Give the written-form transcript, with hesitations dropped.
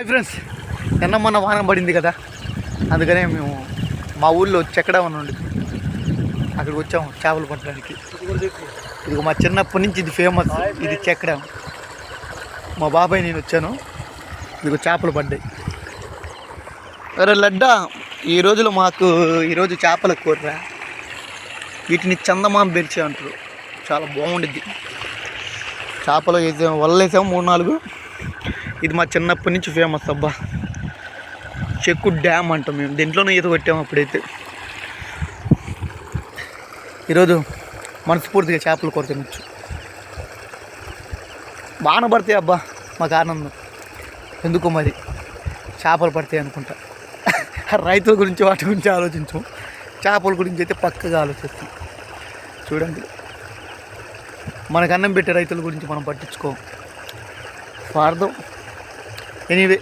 Friends, నిన్న మొన్న వాన పడింది కదా, అందుకనే మేము మా ఊళ్ళో చెక్కడం అని ఉండి అక్కడికి వచ్చాము చేపలు పట్టడానికి. ఇది మా చిన్నప్పటి నుంచి ఇది ఫేమస్, ఇది చెక్కడం. మా బాబాయ్ నేను వచ్చాను, ఇదిగో చేపలు పడ్డాయి. అరే లడ్డా, ఈరోజు చేపల కూర. వీటిని చందమామ బెర్చి అంటారు, చాలా బాగుండిద్ది. చేపలు వేసాము, వలలు వేసాము 3-4. ఇది మా చిన్నప్పటి నుంచి ఫేమస్. అబ్బా, చెక్కు డ్యామ్ అంటాం మేము, దీంట్లోనే ఈత కొట్టాము అప్పుడైతే. ఈరోజు మనస్ఫూర్తిగా చేపల కూర తినచ్చు. బాగా పడతాయి అబ్బా, మాకు ఆనందం. ఎందుకో మరి చేపలు పడతాయి అనుకుంటా. రైతుల గురించి వాటి గురించి ఆలోచించాం, చేపల గురించి అయితే పక్కగా ఆలోచిస్తాం. చూడండి, మనకు అన్నం పెట్టే రైతుల గురించి మనం పట్టించుకోం, స్వార్థం. ఎనీవే.